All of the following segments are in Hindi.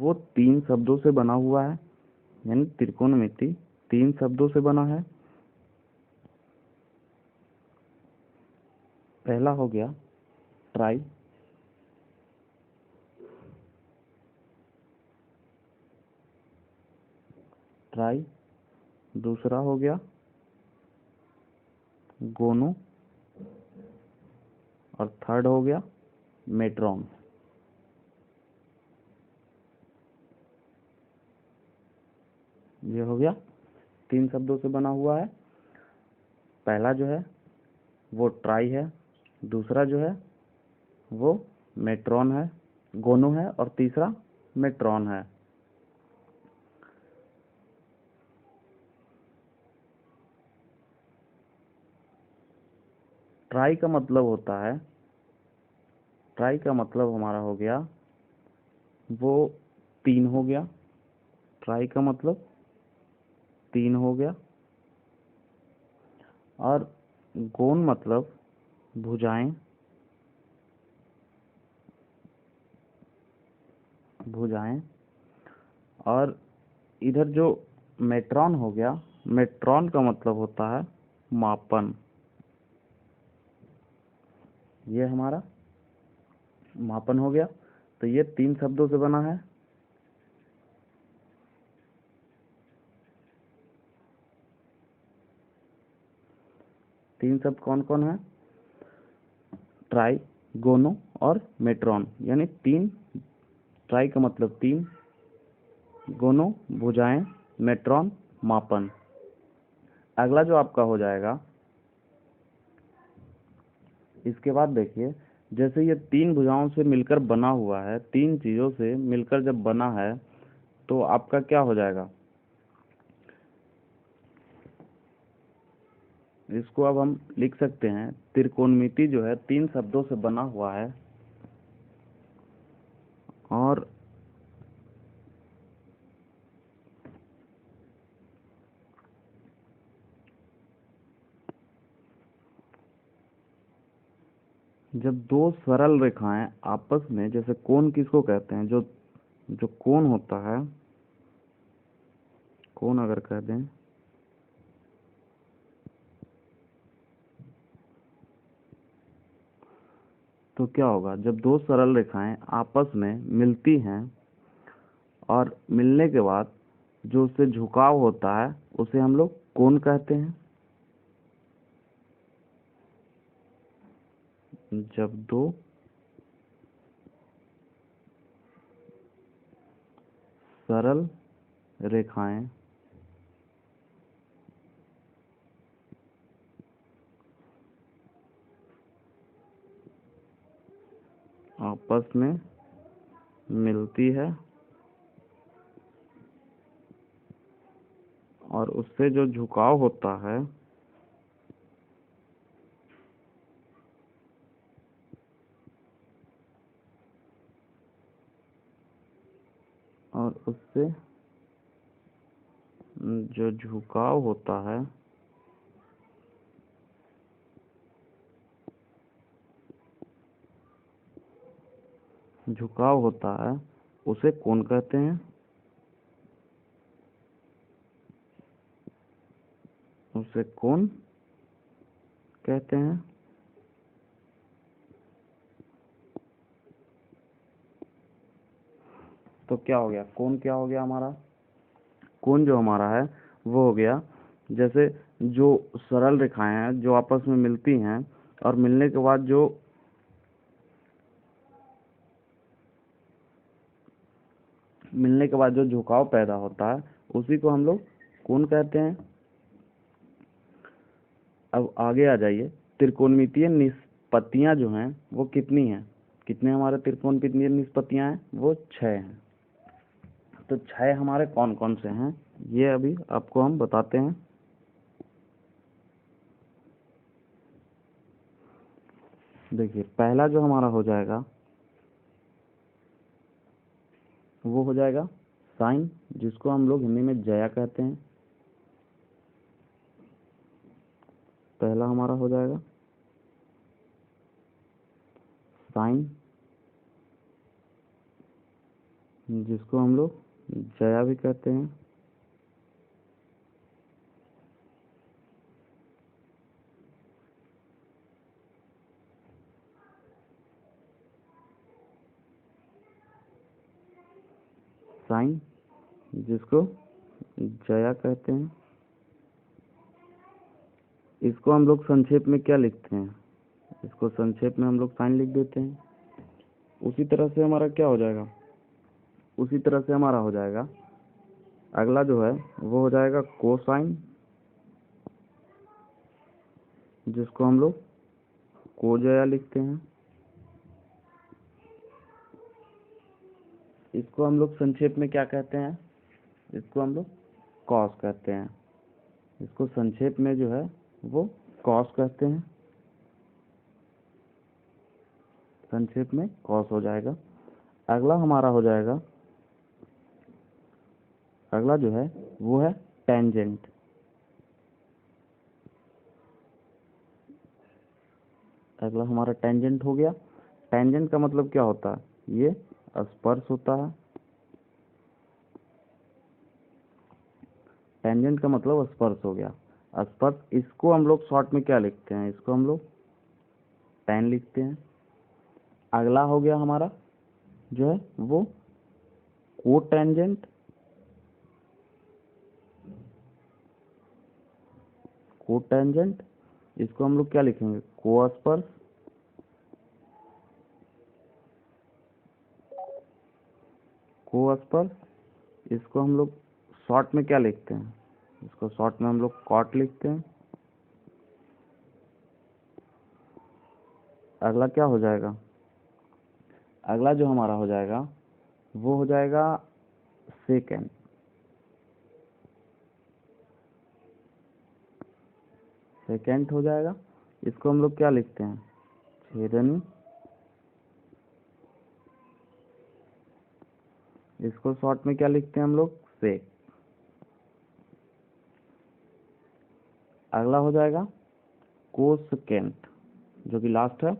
वो 3 शब्दों से बना हुआ है, यानी त्रिकोणमिति 3 शब्दों से बना है। पहला हो गया ट्राई, ट्राई, दूसरा हो गया गोनो, और थर्ड हो गया मेट्रॉन। ये हो गया 3 शब्दों से बना हुआ है। पहला जो है वो ट्राई है, दूसरा जो है वो मेट्रॉन है, गोनो है, और तीसरा मेट्रॉन है। ट्राई का मतलब होता है, ट्राई का मतलब हमारा हो गया वो 3 हो गया, ट्राई का मतलब 3 हो गया। और गोन मतलब भुजाएं, भुजाएं। और इधर जो मेट्रॉन हो गया, मेट्रॉन का मतलब होता है मापन। ये हमारा मापन हो गया। तो ये 3 शब्दों से बना है। तीन शब्द कौन कौन है? ट्राई, गोनो और मेट्रॉन, यानी 3। ट्राई का मतलब 3, गोनो भुजाएं, मेट्रॉन मापन। अगला जो आपका हो जाएगा, इसके बाद देखिए, जैसे ये 3 भुजाओं से मिलकर बना हुआ है, 3 चीजों से मिलकर जब बना है, तो आपका क्या हो जाएगा? इसको अब हम लिख सकते हैं, त्रिकोणमिति जो है 3 शब्दों से बना हुआ है। और जब 2 सरल रेखाएं आपस में, जैसे कोण किसको कहते हैं? जो जो कोण होता है, कोण अगर कह दें, तो क्या होगा? जब 2 सरल रेखाएं आपस में मिलती हैं और मिलने के बाद जो उससे झुकाव होता है, उसे हम लोग कोण कहते हैं। जब 2 सरल रेखाएं आपस में मिलती है और उससे जो झुकाव होता है, और उससे जो झुकाव होता है, झुकाव होता है, उसे कोण कहते हैं। उसे कोण कहते हैं। तो क्या हो गया? कोण क्या हो गया हमारा? कोण जो हमारा है वो हो गया, जैसे जो सरल रेखाएं हैं जो आपस में मिलती हैं और मिलने के बाद जो झुकाव पैदा होता है, उसी को हम लोग कोण कहते हैं। अब आगे आ जाइए, त्रिकोणमितीय निष्पत्तियां जो हैं वो कितनी हैं? कितने हमारे त्रिकोणमितीय निष्पत्तियां हैं? वो 6 हैं। तो 6 हमारे कौन कौन से हैं, ये अभी आपको हम बताते हैं। देखिए, पहला जो हमारा हो जाएगा वो हो जाएगा साइन, जिसको हम लोग हिंदी में जया कहते हैं। पहला हमारा हो जाएगा साइन, जिसको हम लोग जया भी कहते हैं। साइन, जिसको जया कहते हैं। इसको हम लोग संक्षेप में क्या लिखते हैं? इसको संक्षेप में हम लोग साइन लिख देते हैं। उसी तरह से हमारा क्या हो जाएगा? उसी तरह से हमारा हो जाएगा अगला जो है वो हो जाएगा कोसाइन, जिसको हम लोग कोजया लिखते हैं। इसको हम लोग संक्षेप में क्या कहते हैं? इसको हम लोग कॉस कहते हैं। इसको संक्षेप में जो है वो कॉस कहते हैं। संक्षेप में कॉस हो जाएगा। अगला हमारा हो जाएगा, अगला जो है वो है टेंजेंट। अगला हमारा टेंजेंट हो गया। टेंजेंट का मतलब क्या होता है? ये स्पर्श होता है। टेंजेंट का मतलब स्पर्श हो गया। स्पर्श, इसको हम लोग शॉर्ट में क्या लिखते हैं? इसको हम लोग टेन लिखते हैं। अगला हो गया हमारा जो है वो कोटेंजेंट। कोटेंजेंट, इसको हम लोग क्या लिखेंगे? कोस्पर्श। कोस्पर्श, इसको हम लोग शॉर्ट में क्या लिखते हैं? इसको शॉर्ट में हम लोग कॉट लिखते हैं। अगला क्या हो जाएगा? अगला जो हमारा हो जाएगा वो हो जाएगा सेकेंड। सेकेंड हो जाएगा। इसको हम लोग क्या लिखते हैं? छेदनी। इसको शॉर्ट में क्या लिखते हैं हम लोग? सेक। अगला हो जाएगा कोसेकेंट, जो कि लास्ट है।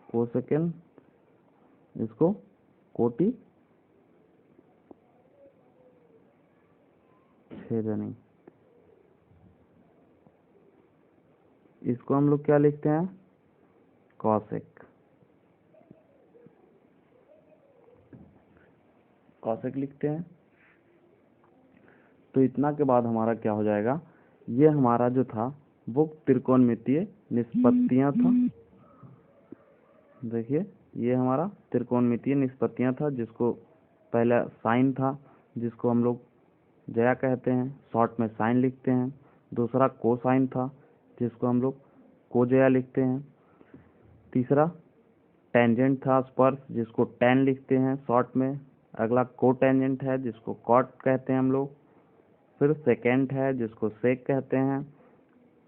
कोसेकेंड, इसको कोटि छेदनी। इसको हम लोग क्या लिखते हैं? कॉसेक। कॉसेक लिखते हैं। तो इतना के बाद हमारा क्या हो जाएगा? ये हमारा जो था वो त्रिकोणमितीय निष्पत्तियां था। देखिए, ये हमारा त्रिकोणमितीय निष्पत्तियां था, जिसको पहला साइन था, जिसको हम लोग जया कहते हैं, शॉर्ट में साइन लिखते हैं। दूसरा कोसाइन था, जिसको हम लोग कोजया लिखते हैं। तीसरा टेंजेंट था, स्पर्श, जिसको टेन लिखते हैं शॉर्ट में। अगला कोटेंजेंट है, जिसको कॉट कहते हैं हम लोग। फिर सेकेंड है, जिसको सेक कहते हैं।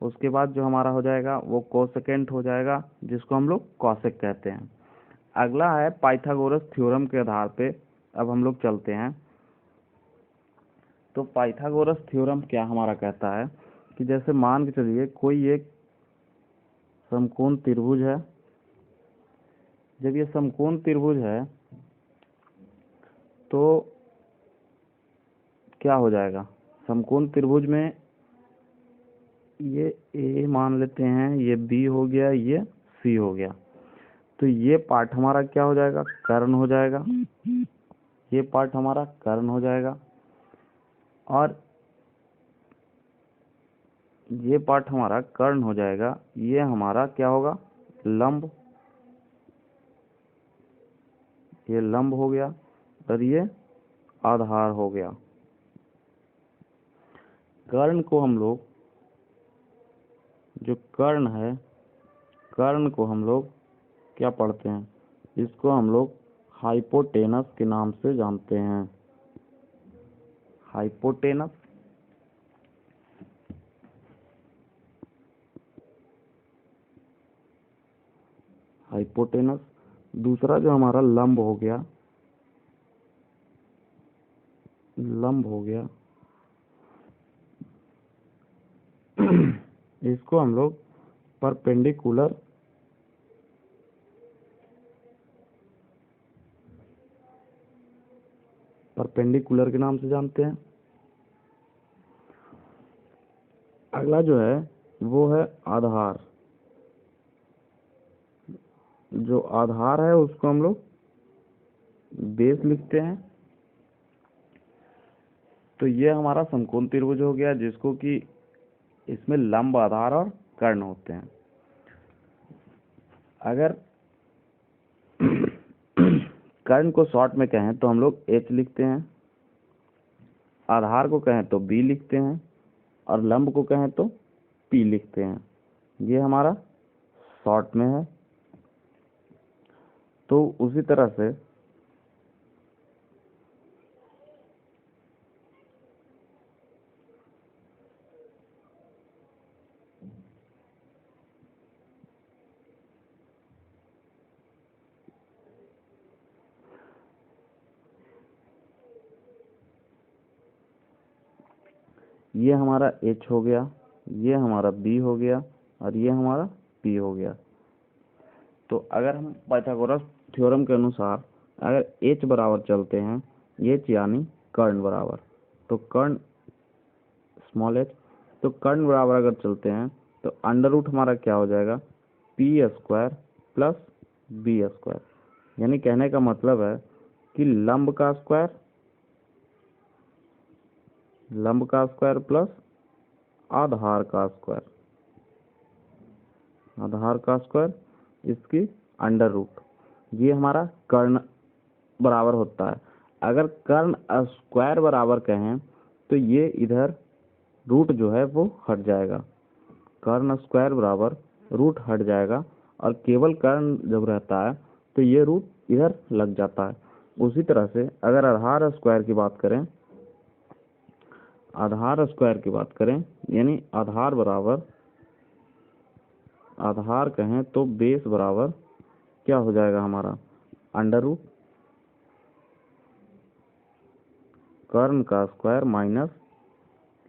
उसके बाद जो हमारा हो जाएगा वो कोसेकेंट हो जाएगा, जिसको हम लोग कॉसेक कहते हैं। अगला है पाइथागोरस थ्योरम के आधार पे अब हम लोग चलते हैं। तो पाइथागोरस थ्योरम क्या हमारा कहता है कि जैसे मान के चलिए कोई एक समकोण त्रिभुज है। जब ये समकोण त्रिभुज है तो क्या हो जाएगा? समकोण त्रिभुज में ये ए मान लेते हैं, ये बी हो गया, ये सी हो गया। तो ये पार्ट हमारा क्या हो जाएगा? कर्ण हो जाएगा। ये पार्ट हमारा कर्ण हो जाएगा। और ये पार्ट हमारा कर्ण हो जाएगा। ये हमारा क्या होगा? लंब। ये लंब हो गया और ये आधार हो गया। कर्ण को हम लोग, जो कर्ण है, कर्ण को हम लोग क्या पढ़ते हैं? इसको हम लोग हाइपोटेनस के नाम से जानते हैं। हाइपोटेनस। हाइपोटेनस। दूसरा जो हमारा लंब हो गया, लंब हो गया, इसको हम लोग परपेंडिकुलर परपेंडिकुलर के नाम से जानते हैं। अगला जो है वो है आधार। जो आधार है उसको हम लोग बेस लिखते हैं। तो ये हमारा समकोण त्रिभुज हो गया, जिसको कि इसमें लंब, आधार और कर्ण होते हैं। अगर कर्ण को शॉर्ट में कहें तो हम लोग H लिखते हैं, आधार को कहें तो B लिखते हैं, और लंब को कहें तो P लिखते हैं। ये हमारा शॉर्ट में है। तो उसी तरह से ये हमारा H हो गया, ये हमारा B हो गया, और ये हमारा P हो गया। तो अगर हम पाइथागोरस थ्योरम के अनुसार अगर H बराबर चलते हैं, H यानी कर्ण बराबर, तो कर्ण स्मॉल h, तो कर्ण बराबर अगर चलते हैं तो अंडर रूट हमारा क्या हो जाएगा, P² प्लस B²। यानी कहने का मतलब है कि लंब का स्क्वायर प्लस आधार का स्क्वायर इसकी अंडर रूट, ये हमारा कर्ण बराबर होता है। अगर कर्ण स्क्वायर बराबर कहें तो ये इधर रूट जो है वो हट जाएगा, कर्ण स्क्वायर बराबर रूट हट जाएगा, और केवल कर्ण जब रहता है तो ये रूट इधर लग जाता है। उसी तरह से अगर आधार स्क्वायर की बात करें, यानी आधार कहें तो बेस बराबर क्या हो जाएगा हमारा, अंडर रूट कर्ण का स्क्वायर माइनस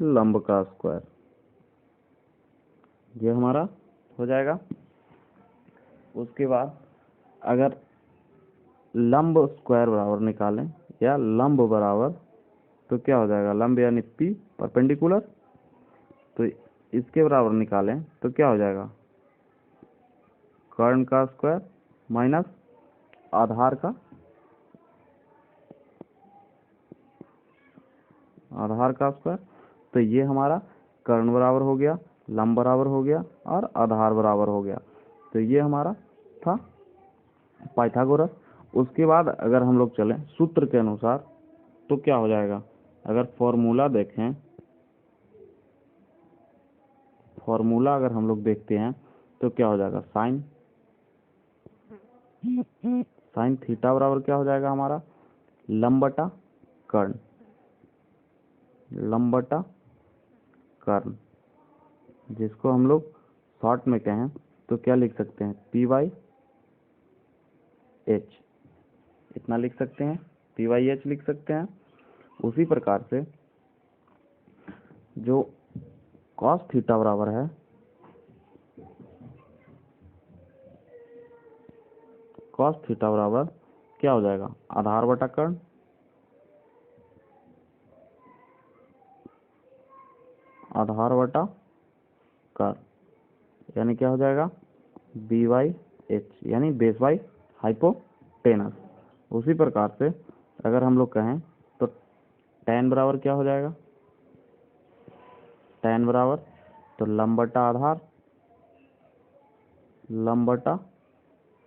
लंब का स्क्वायर, ये हमारा हो जाएगा। उसके बाद अगर लंब स्क्वायर बराबर निकालें या लंब बराबर, तो क्या हो जाएगा, लंब यानी P परपेंडिकुलर, तो इसके बराबर निकालें तो क्या हो जाएगा, कर्ण का स्क्वायर माइनस आधार का स्क्वायर। तो ये हमारा कर्ण बराबर हो गया, लंब बराबर हो गया, और आधार बराबर हो गया। तो ये हमारा था पाइथागोरस। उसके बाद अगर हम लोग चलें सूत्र के अनुसार तो क्या हो जाएगा, अगर फॉर्मूला अगर हम लोग देखते हैं तो क्या हो जाएगा, साइन थीटा बराबर क्या हो जाएगा हमारा, लंब बटा कर्ण, जिसको हम लोग शॉर्ट में कहें तो क्या लिख सकते हैं, P/H, इतना लिख सकते हैं, P/H लिख सकते हैं। उसी प्रकार से जो cos थीटा बराबर है, क्या हो जाएगा, आधार बटा कर्ण, यानी क्या हो जाएगा, B/H, यानी बेस बाई हाइपोटेनस। उसी प्रकार से अगर हम लोग कहें तो tan बराबर क्या हो जाएगा, tan बराबर तो लंब बटा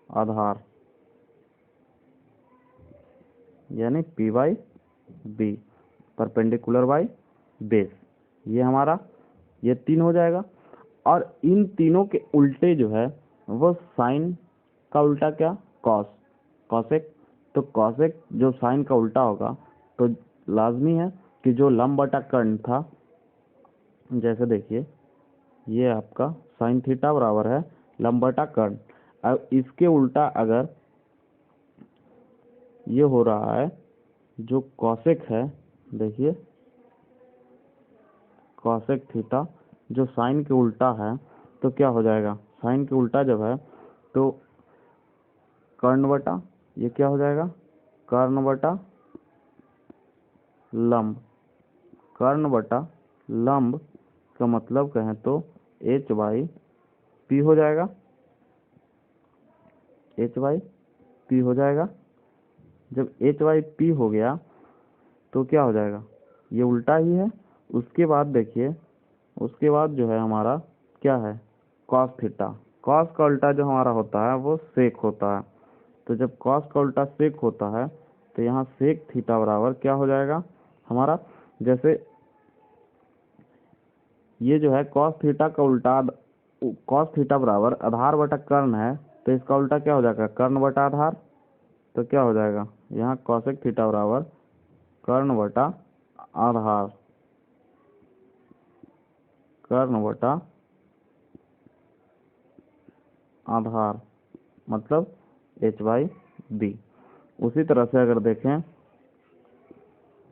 आधार, यानी P/B परपेंडिकुलर बाई बेस। ये हमारा ये 3 हो जाएगा। और इन तीनों के उल्टे जो है वो साइन का उल्टा क्या, कॉसेक। तो कॉसेक जो साइन का उल्टा होगा तो लाजमी है कि जो लंब बटा कर्ण था, जैसे देखिए ये आपका साइन थीटा बराबर है लंब बटा कर्ण। अब इसके उल्टा अगर ये हो रहा है जो कॉसेक है, देखिए कॉसेक थीटा जो साइन के उल्टा है, तो क्या हो जाएगा, साइन के उल्टा जब है तो कर्ण बटा ये क्या हो जाएगा, कर्ण बटा लंब। कर्ण बटा लंब का मतलब कहें तो एच बाई पी हो जाएगा, एच बाई पी हो जाएगा। जब एच बाई पी हो गया तो क्या हो जाएगा, ये उल्टा ही है। उसके बाद देखिए, उसके बाद जो है हमारा क्या है, कॉस थीटा। कॉस का उल्टा जो हमारा होता है वो सेक होता है। तो जब कॉस का उल्टा सेक होता है तो यहाँ सेक थीटा बराबर क्या हो जाएगा हमारा, जैसे ये जो है कॉस थीटा का उल्टा, कॉस थीटा बराबर आधार बटा कर्ण है, तो इसका उल्टा क्या हो जाएगा, कर्ण बटा आधार। तो क्या हो जाएगा यहाँ कॉसेक थीटा बराबर कर्ण बटा आधार, कर्ण बटा आधार मतलब एच बाई बी। उसी तरह से अगर देखें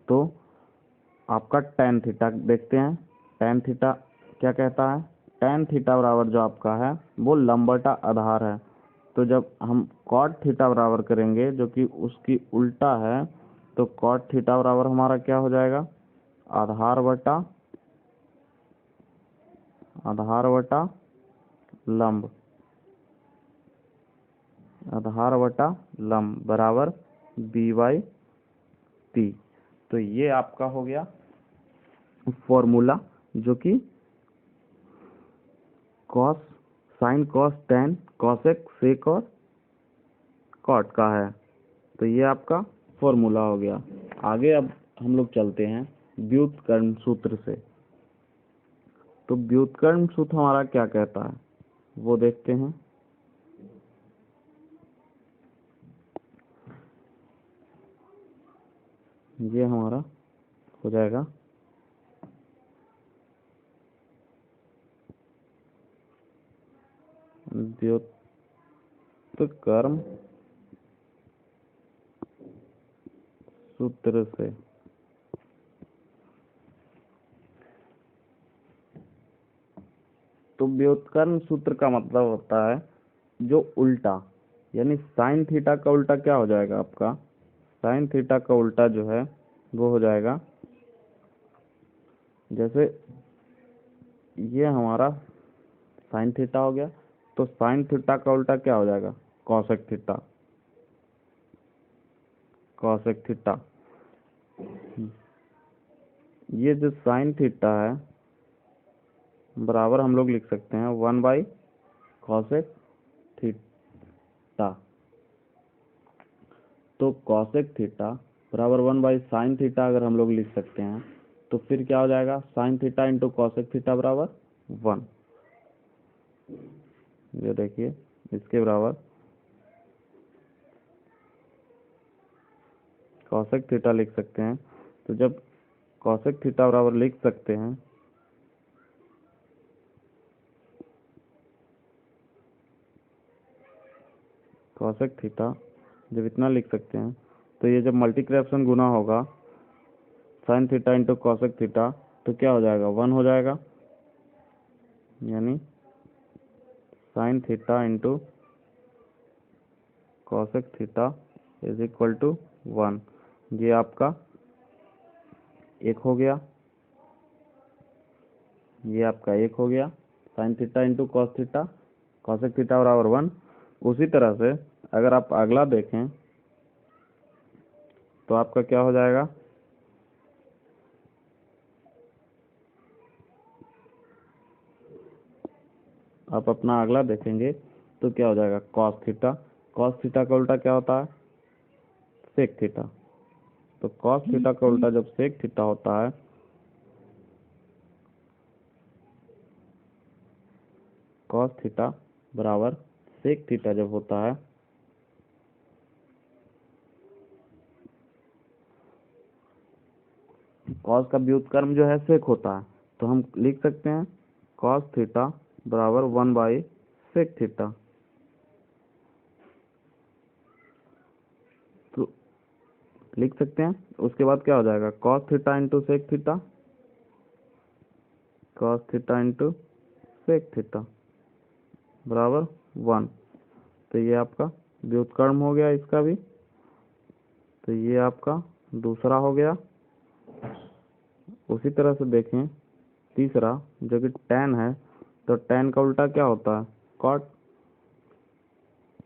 तो आपका टेन थीटा देखते हैं। टेन थीटा क्या कहता है, टेन थीटा बराबर जो आपका है वो लंब बटा आधार है। तो जब हम कॉट थीटा बराबर करेंगे जो कि उसकी उल्टा है, तो कॉट थीटा बराबर हमारा क्या हो जाएगा, आधार बटा लंब, आधार बटा लंब बराबर बी बाई पी। तो ये आपका हो गया फॉर्मूला जो कि cos sine cos tan cosec sec और कॉट का है। तो ये आपका फॉर्मूला हो गया। आगे अब हम लोग चलते हैं व्युत्क्रम सूत्र से। तो व्युत्क्रम सूत्र हमारा क्या कहता है वो देखते हैं। ये हमारा हो जाएगा व्युत्क्रम सूत्र से। तो व्युत्क्रम सूत्र का मतलब होता है जो उल्टा, यानी साइन थीटा का उल्टा क्या हो जाएगा आपका, साइन थीटा का उल्टा जो है वो हो जाएगा, जैसे ये हमारा साइन थीटा हो गया, तो साइन थीटा का उल्टा क्या हो जाएगा, कॉसेक थीटा, कॉसेक थीटा। ये जो साइन थीटा है बराबर हम लोग लिख सकते हैं 1 बाई कॉसेक थीटा। तो कॉसेक थीटा बराबर 1/साइन थीटा अगर हम लोग लिख सकते हैं तो फिर क्या हो जाएगा, sign theta into cosec theta बराबर 1। ये देखिए इसके बराबर कॉसेक थीटा लिख सकते हैं। तो जब कॉसेक थीटा बराबर लिख सकते हैं, कॉसेक थीटा जब इतना लिख सकते हैं, तो ये जब मल्टीप्लिकेशन गुना होगा sine theta into cosec theta तो क्या हो जाएगा, 1 हो जाएगा, यानी sine theta into cosec theta is equal to 1। ये आपका एक हो गया, ये आपका एक हो गया, sign theta into cos theta, cosec theta बराबर 1। उसी तरह से अगर आप अगला देखें तो आपका क्या हो जाएगा, आप अपना अगला देखेंगे तो क्या हो जाएगा, कॉस थीटा। कॉस थीटा का उल्टा क्या होता है, सेक थीटा। तो कॉस थीटा का उल्टा जब सेक थीटा होता है, कॉस थीटा बराबर सेक थीटा जब होता है, कॉस का व्युत्क्रम जो है सेक होता है, तो हम लिख सकते हैं कॉस थीटा बराबर 1/सेक थीटा। तो लिख सकते हैं, उसके बाद क्या हो जाएगा, cos theta into sec theta, cos theta into sec theta बराबर 1। तो ये आपका व्युत्क्रम हो गया इसका भी। तो ये आपका दूसरा हो गया। उसी तरह से देखें तीसरा जो कि tan है, तो tan का उल्टा क्या होता है? cot।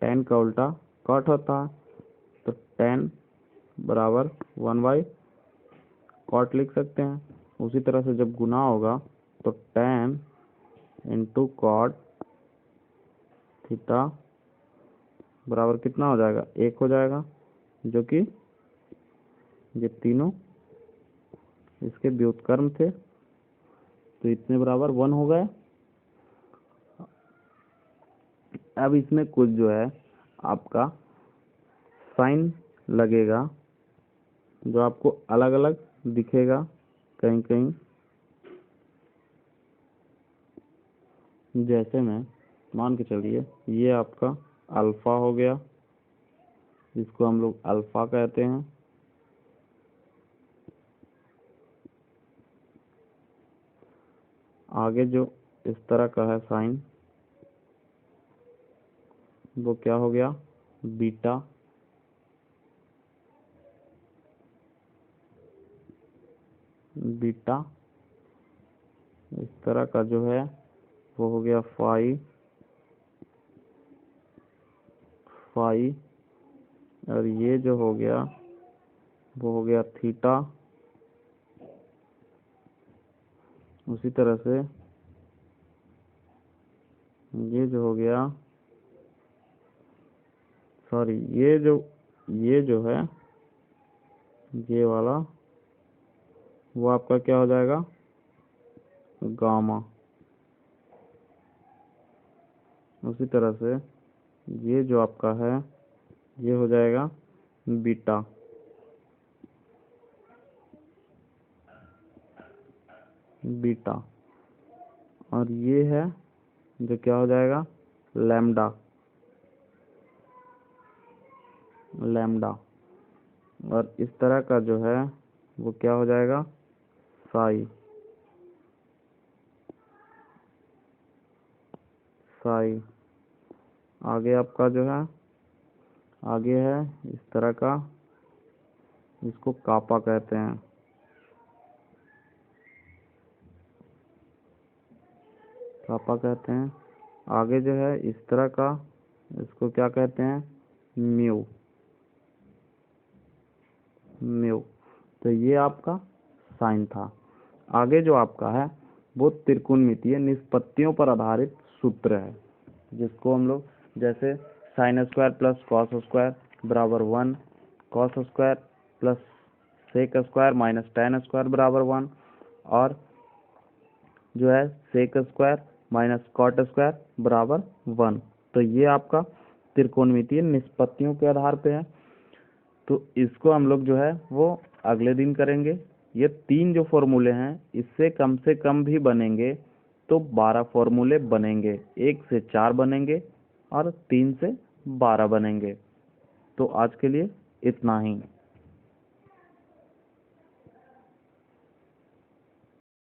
tan का उल्टा cot होता है, तो tan बराबर 1/cot लिख सकते हैं। उसी तरह से जब गुना होगा तो tan इंटू cot थीटा बराबर कितना हो जाएगा? 1 हो जाएगा, जो कि ये तीनों इसके व्युत्क्रम थे, तो इतने बराबर 1 हो गए। अब इसमें कुछ जो है आपका साइन लगेगा, जो आपको अलग अलग दिखेगा कहीं कहीं। जैसे में मान के चलिए ये आपका अल्फा हो गया, जिसको हम लोग अल्फा कहते हैं। आगे जो इस तरह का है साइन, वो क्या हो गया? बीटा। बीटा इस तरह का जो है वो हो गया फाई। फाई और ये जो हो गया वो हो गया थीटा। उसी तरह से ये जो हो गया, सॉरी, ये जो है ये वाला, वो आपका क्या हो जाएगा? गामा। उसी तरह से ये जो आपका है ये हो जाएगा बीटा। बीटा और ये है जो क्या हो जाएगा? लैम्डा। लैम्डा और इस तरह का जो है वो क्या हो जाएगा? साई। साई। आगे आपका जो है आगे है इस तरह का, इसको कापा कहते हैं। कापा कहते हैं। आगे जो है इस तरह का, इसको क्या कहते हैं? म्यू। म्यू। तो ये आपका साइन था। आगे जो आपका है वो त्रिकोणमितीय निष्पत्तियों पर आधारित सूत्र है, जिसको हम लोग जैसे sine square plus cos square बराबर 1, cos square plus sec square minus tan square बराबर 1, और जो है sec square minus cot square बराबर 1। तो ये आपका त्रिकोणमितीय निष्पत्तियों के आधार पे है। तो इसको हम लोग जो है वो अगले दिन करेंगे। ये 3 जो फॉर्मूले हैं इससे कम से कम भी बनेंगे तो 12 फॉर्मूले बनेंगे। 1 से 4 बनेंगे और 3 से 12 बनेंगे। तो आज के लिए इतना ही।